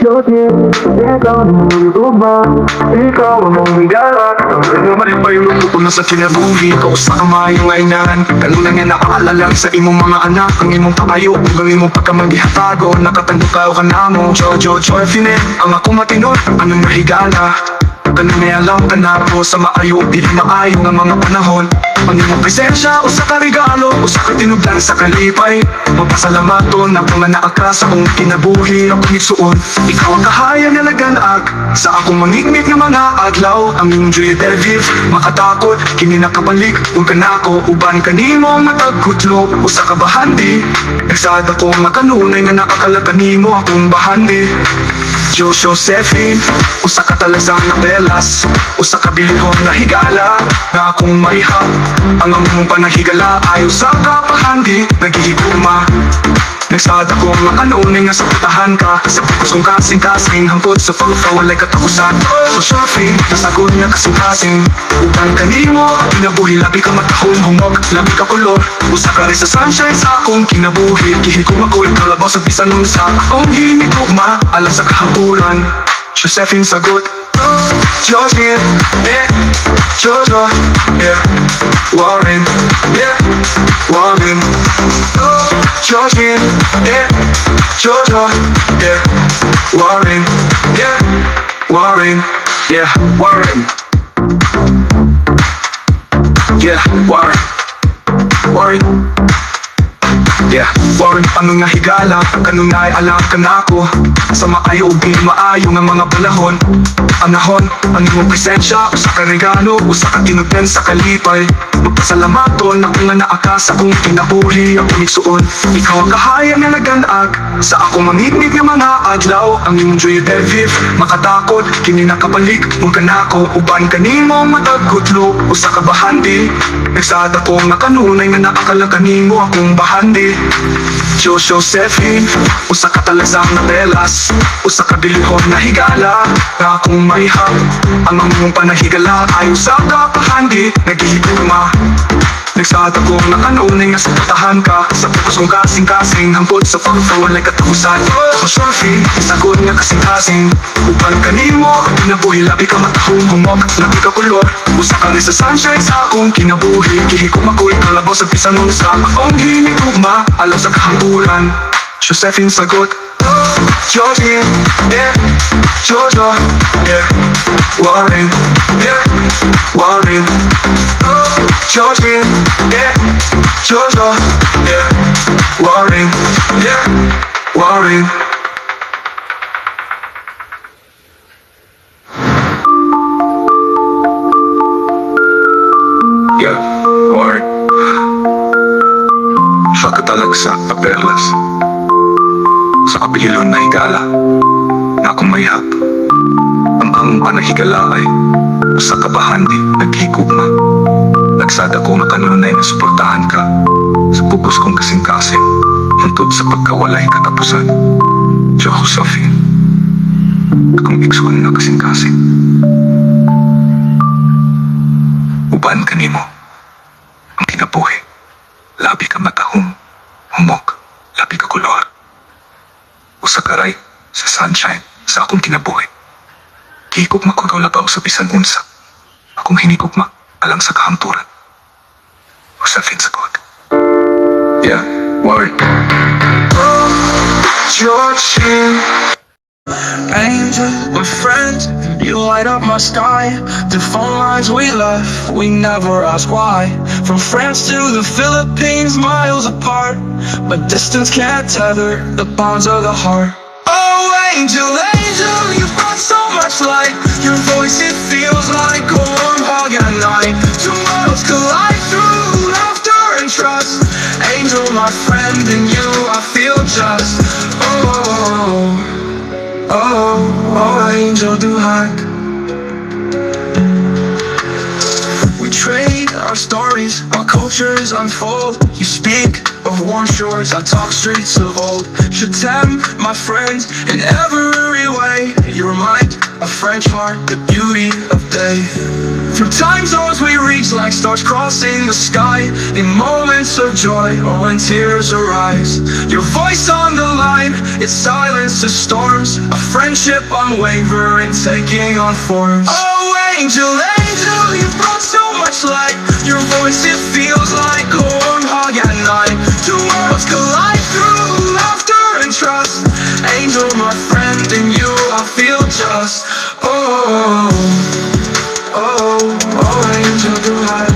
Jotin, ikaw ang luma, ikaw ang umigalak. Marin pa yung luto ko na sa kinabuhi ko sa kamay yung ainan. Kanuna nga nakaalala sa imong mga anak. Ang imong pakayo, ang imong pagkamagihatago. Nakatagbukaw ka na mo, Jojo Joyfine. Ang ako matinod, anong mahigala. Kanang may alam ka na po sa maayo, di maayo ng mga panahon. Ang imong presensya, o sa karigalo, o sa katinugdan sa kalipay. Magpasalamaton na mga naaka sa kong kinabuhi ang pangisuon. Ikaw ang kahayang na naganaag sa akong mangigmit ng mga adlaw. Ang iyong Julia Delviv, makatakot, kini nakabalik. Kung ka na ako, uban kanimo ang matagkutlo, o sa kabahandi. Nagsada ko makanunay na nakakalatan nimo akong bahandi. Josephine, usa ka talasang na belas, usa ka bilihon na higala, na akong maihap. Ang among panahigala ay usa ka pahandi, naghihiguma. Nagsada ko makanunay nga sa putahan ka, sa pagkusong kasing-kasing, hangkod sa pagkawalay katakusan. So Sophie, nasagot niya kasing-kasing, upang kanimo, kinabuhi, labi ka matahong humog, labi ka kulor. Usa ka rin sa sunshine sa akong kinabuhi, kihil ko makulit kalabaw sa bisanong sa akong hinigugma, alam sa kahabulan. Josephine sagot, Josephine, Jojo, Warren, Warren. Josephine, Jojo, Warren, Warren, Warren, Warren, Warren. Warren, ano nga higala, kanong naay alam ka na ako. Sa maayo, di maayo ng mga panahon. Anahon, ang iyong presensya, usa ka regalo, usa ka tinugdan sa kalipay. Magpasalamaton na kung nga naakasa kong kinabuhi ang pangisuon. Ikaw ang kahayang na naganaag sa akong mangigmig ng mga adlaw. Ang iyong Julia Delviv, makatakot, kini nakabalik. Kung ka na ako, uban kanimo matagkutlo, usa ka bahandi. Nagsada ko makanunay nga nakakalang kanimo akong bahandi. Josephine, usa ka talasang na belas, usa ka bilihon na higala, na akong maihap. Ang among panahigala ay usa ka pahandi, naghihiguma. Nagsada ko nakanunay nga sa putahan ka, sa pagkusong kasing-kasing, hangkod sa pagkawalay katakusan. So Sophie, sagot nga kasing-kasing, upang kanimo, kinabuhi, labi ka matahong humog, labi ka kulor. Usa ka rin sa sunshine sa akong kinabuhi, kihil ko makulit kalabaw sa bisanong sa akong hinigugma, alam sa kahambulan. Josephine sagot, Josephine, Jojo, Warren, Warren. Josephine, Jojo, Warren, Warren. Warren. Sa katalagsa, aperlas. Sa kabilon na higala, na akong mayhap. Ang among panahigala ay sa kabahandi, naghigugma. Nagsada ko makanunay na suportahan ka sa pupos kong kasing-kasing, hantod sa pagkawalay katapusan. Josephine, akong iksuan na kasing-kasing. Uban kanimo ang kinabuhi, labi ka matahong humog, labi ka kulor. Usa ka ray sa sunshine sa akong kinabuhi, higugma ko daw labaw sa bisan unsa. Akong hinigugma alang sa kahamturan. Josephine sagot, Warren. Josephine. Angel, my friend, you light up my sky. The phone lines we left, we never ask why. From France to the Philippines, miles apart, but distance can't tether the bonds of the heart. Oh, angel, angel, you brought so much light. Your voice, it feels like a warm hug at night. Two worlds collide through laughter and trust. Angel, my friend, in you I feel just. Oh, angel, do hide. We trade our stories, our cultures unfold. You speak of warm shores, I talk streets of old. Je t'aime, my friends, in every way. You remind a French heart the beauty of day. Through time zones we reach like stars crossing the sky. In moments of joy or when tears arise, your voice on the line, it silences storms. A friendship unwavering, taking on forms. Oh angel, angel, you brought so much light. Your voice, it feels like a warm hug at night. Two worlds collide through laughter and trust. Angel, my friend, in you I feel just. Oh, oh, oh, angel, do I?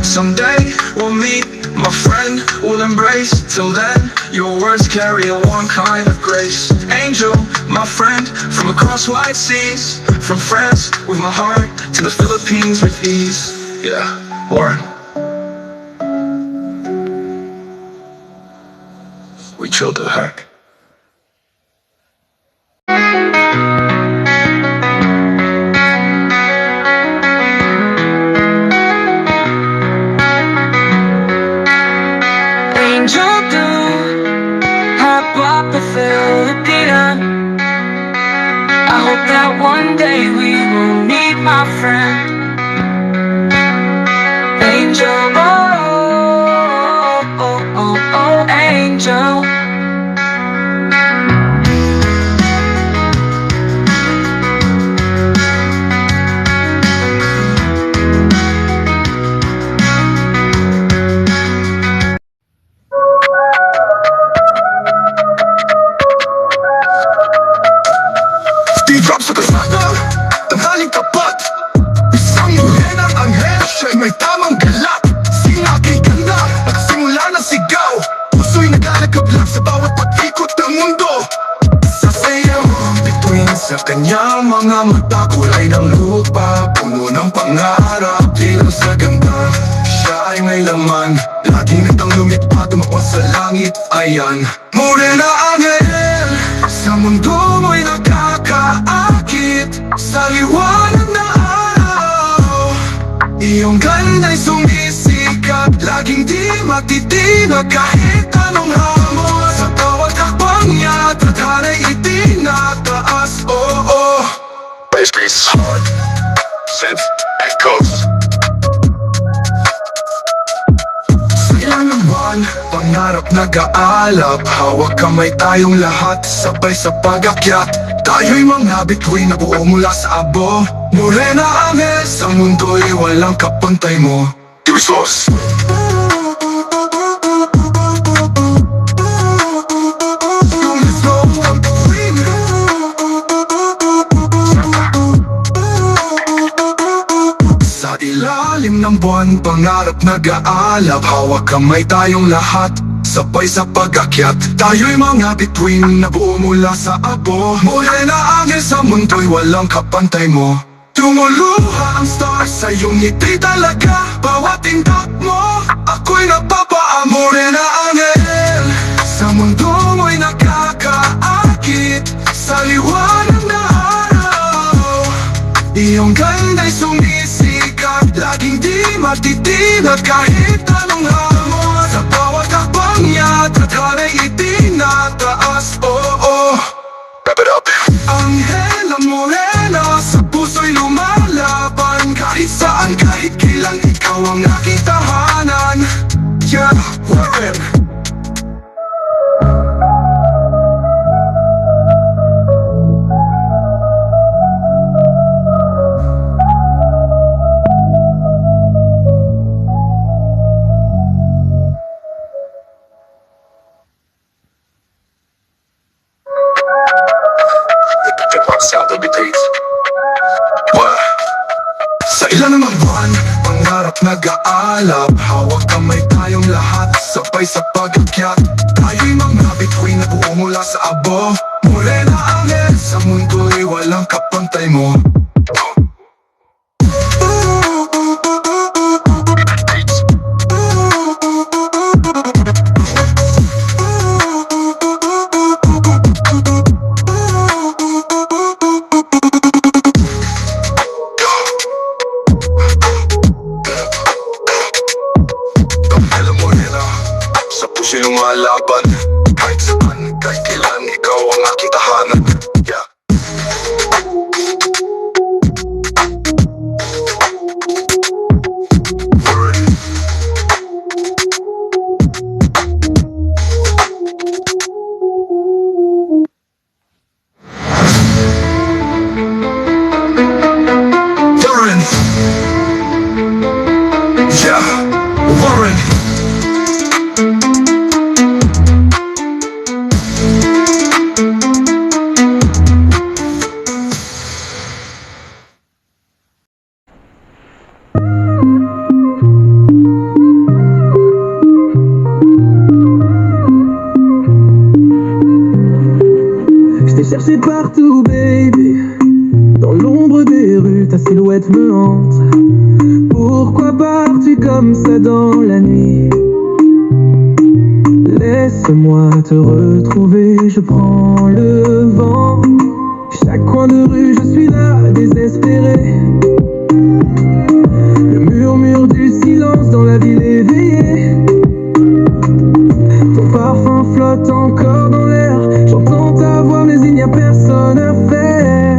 Someday we'll meet, my friend, we'll embrace. Till then, your words carry a warm kind of grace. Angel, my friend, from across wide seas. From France with my heart to the Philippines with ease. Yeah, Warren. We chilled the heck. Angel do hop the Philippine. I hope that one day we will meet, my friend. Angel, oh, oh, oh, oh, angel. Drop sa kalsada, tanghaling tapat. Isang muhenang anghel, siya'y may tamang galak. Singa kay ganda, nagsimula ng sigaw. Puso'y naglalagablag sa bawat pag-ikot ng mundo. Sa sayaw, bituin sa kanyang mga mata. Kulay ng lupa, puno ng pangarap. Dilaw sa ganda, siya ay may laman. Laging nagtang lumipad, tumakbo sa langit. Ayan, morena anghel, sa mundo mo'y nakakaakit. Sa liwanag na araw, iyong ganda'y sumisikat. Laging di matitinag kahit anong hamon. Sa tawag hakbang niya, tadhana'y itinataas. Oh, oh. Bass beats, hard, synth, echoes. Ilang buwan, pangarap nag-aalap. Hawak kamay tayong lahat, sabay sa pag-akyat. Tayo'y mga bituin na buo mula sa abo. Morena anghel, sa mundo'y walang kapantay mo. Diyos! Yung flow ang bituin. Sa ilalim ng buwan, pangarap nag-aalap. Hawak kamay tayong lahat, sabay sa pag-akyat. Tayo'y mga bituin na buo mula sa abo. Morena anghel, sa mundo'y walang kapantay mo. Tumuluha ang stars sa iyong ngiti talaga. Bawat tindak mo, ako'y napapaan. Morena anghel, sa mundo mo'y nakakaakit. Sa liwanag na araw, iyong ganda'y sumisikat. Laging di matitinag kahit anong hamon. Sa bawat hakbang niya, tadhana'y itinataas. Oh, oh. Wrap it up. Anghela morena, sa puso'y lumalaban. Kahit saan, kahit kailan, ikaw ang aking tahanan. Yeah, Warren. Sa ilan ng buwan, pangarap nag-aalap. Hawak kamay tayong lahat, sabay sa pag-akyat. Tayo'y mga bituin na buo mula sa abo. Morena anghel, sa mundo'y walang kapantay mo. Sino malaban? Kahit saan, kahit kailan, ikaw ang aking tahanan. Yeah. cherché partout, baby. Dans l'ombre des rues, ta silhouette me hante. Pourquoi pars-tu comme ça dans la nuit? Laisse-moi te retrouver, je prends le vent. Chaque coin de rue, je suis là, désespéré. Le murmure du silence dans la ville éveillée. Ton parfum flotte encore dans l'air. J'entends ta voix mais il n'y a personne à faire.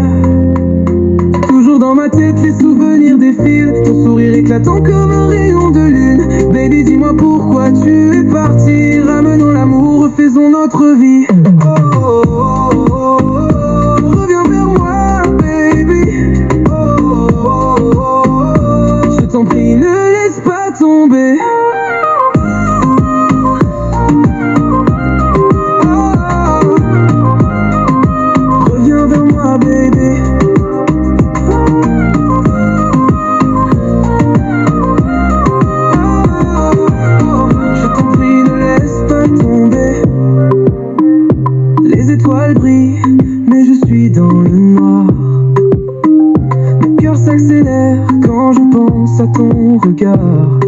Toujours dans ma tête les souvenirs défilent. Ton sourire éclatant comme un rayon de lune. Baby dis-moi pourquoi tu es parti. Ramenons l'amour, refaisons notre vie. Oh, oh, oh, oh, oh. Reviens vers moi baby. Oh, oh, oh, oh, oh. Je t'en prie ne laisse pas tomber. Mais je suis dans le noir. Mon cœur s'accélère quand je pense à ton regard.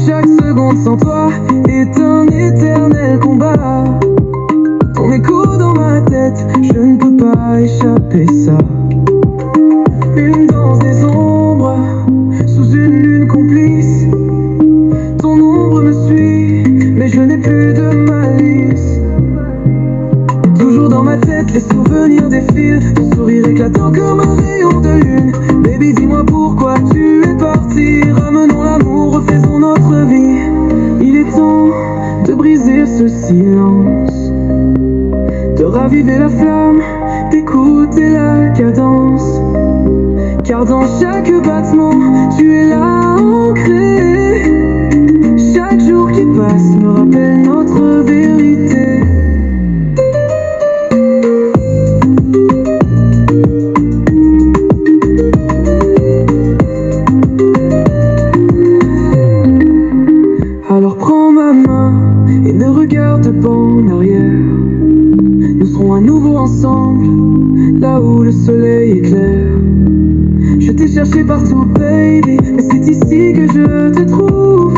Chaque seconde sans toi est un éternel combat. Ton écho dans ma tête, je ne peux pas échapper ça. Une danse des ombres, sous une lune complice. Ton ombre me suit, mais je n'ai plus de malice. Toujours dans ma tête, les souvenirs défilent. Ton sourire éclatant comme un rayon de lune. Baby, dis-moi pourquoi tu es parti. Ramenons l'amour, refaisons notre vie. Il est temps de briser ce silence, de raviver la flamme, d'écouter la cadence. Car dans chaque battement, tu es là ancré. Chaque jour qui passe me rappelle notre vérité. Alors prends ma main et ne regarde pas en arrière. Nous serons à nouveau ensemble, là où le soleil éclaire. Je t'ai cherché partout baby, mais c'est ici que je te trouve.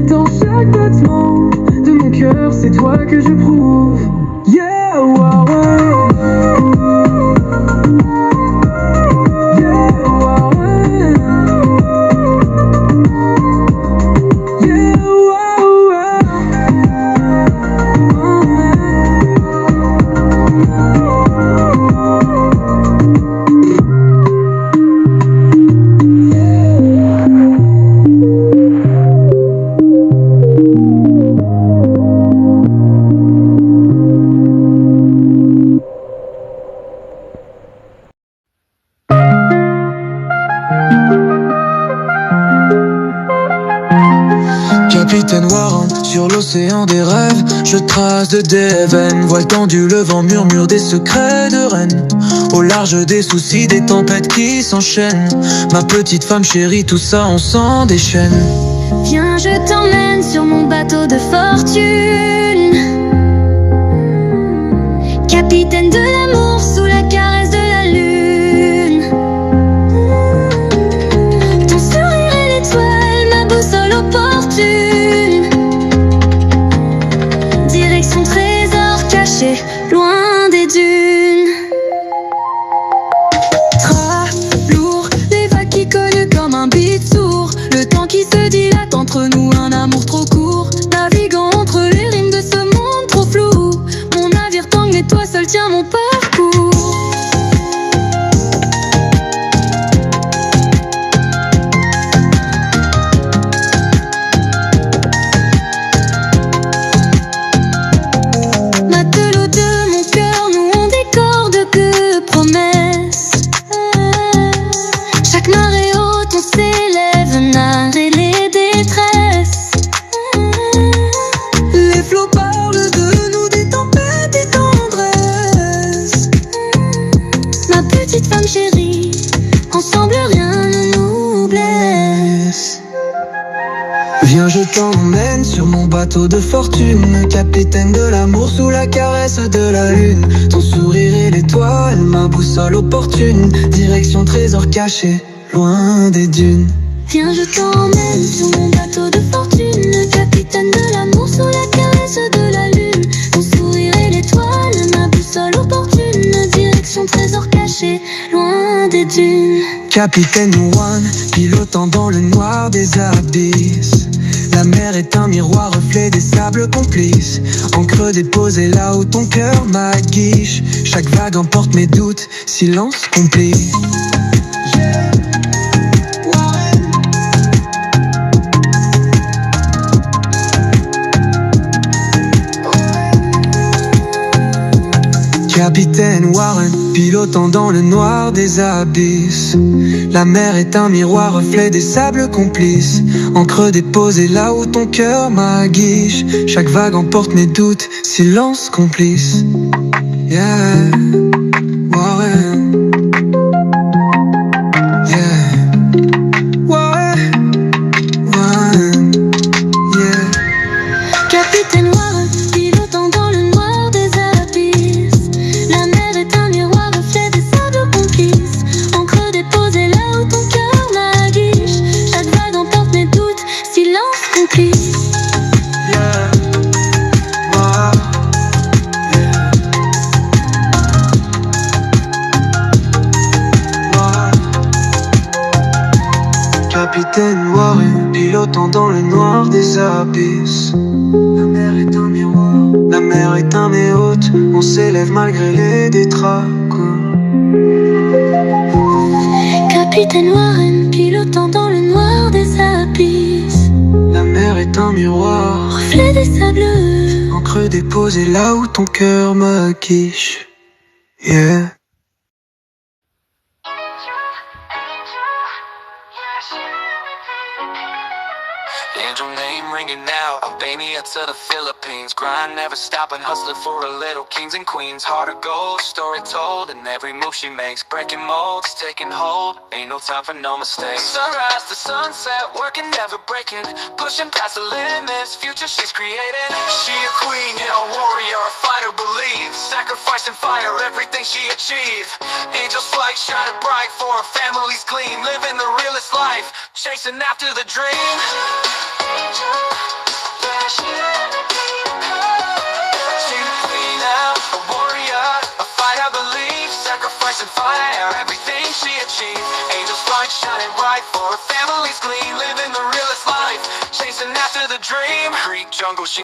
Dans chaque battement de mon cœur, c'est toi que je prouve. Yeah, wow, wow. Yeah, wow, wow. Yeah, wow, wow. Capitaine Warren, sur l'océan des rêves, je trace de Devon. Voile tendu, le vent murmure des secrets de Rennes. Au large des soucis, des tempêtes qui s'enchaînent. Ma petite femme chérie, tout ça on s'en déchaîne. Viens, je t'emmène sur mon bateau de fortune. Capitaine de l'amour sous la caresse de la lune. Ton sourire est l'étoile, ma boussole opportune. Direction trésor caché, loin des dunes. Tra, lourd, les vagues qui cognent comme un beat sourd. Le temps qui se dilate entre nous, un amour trop court. Naviguant entre les rimes Viens, je t'emmène sur mon bateau de fortune, capitaine de l'amour sous la caresse de la lune. Ton sourire est l'étoile, ma boussole opportune, direction trésor caché, loin des dunes. Viens, je t'emmène sur mon bateau de fortune, capitaine de l'amour sous la caresse de la lune. Ton sourire est l'étoile, ma boussole opportune, direction trésor caché, loin des dunes. Capitaine One, pilotant dans le noir des abysses. La mer est un miroir, reflet des sables complices. Encre déposée là où ton cœur m'aguiche. Chaque vague emporte mes doutes, silence complice. Capitaine Warren, pilotant dans le noir des abysses. La mer est un miroir, reflet des sables complices. Encre déposée là où ton cœur m'aguiche. Chaque vague emporte mes doutes, silence complice. Yeah, Warren. Yeah, Warren. Yeah. Capitaine Warren, pilotant dans le noir des abysses. La mer est un miroir, reflet des sables complices. Encre déposée là où ton cœur m'aguiche. Chaque vague emporte mes doutes, silence complice. Yeah. Wow. Yeah. Wow. Capitaine Warren, pilotant dans le noir des abysses. La mer est un miroir, la mer est un hôte. On s'élève malgré les détraqueurs. Capitaine Warren, pilotant dans le noir des abysses. La mer est un miroir, Reflet des sables. encre déposée là où ton cœur m'aguiche. Yeah. Angel name ringing out, Albania to the Philippines. Grind never stopping, hustling for a little kings and queens. Heart of gold, story told, and every move she makes. Breaking molds, taking hold, ain't no time for no mistakes. Sunrise to sunset, working never breaking. Pushing past the limits, future she's creating. She a queen, yeah, a warrior, a fighter, believe. Sacrifice and fire, everything she achieved. Angels flight, shining bright for her family's gleam. Living the realest life, chasing after the dream. She a queen now, a warrior, a fighter, believe. Sacrifice and fire, everything she achieved. Angels flight, shining bright for her family's gleam. Living the realest life, chasing after the dream. Creek jungle, she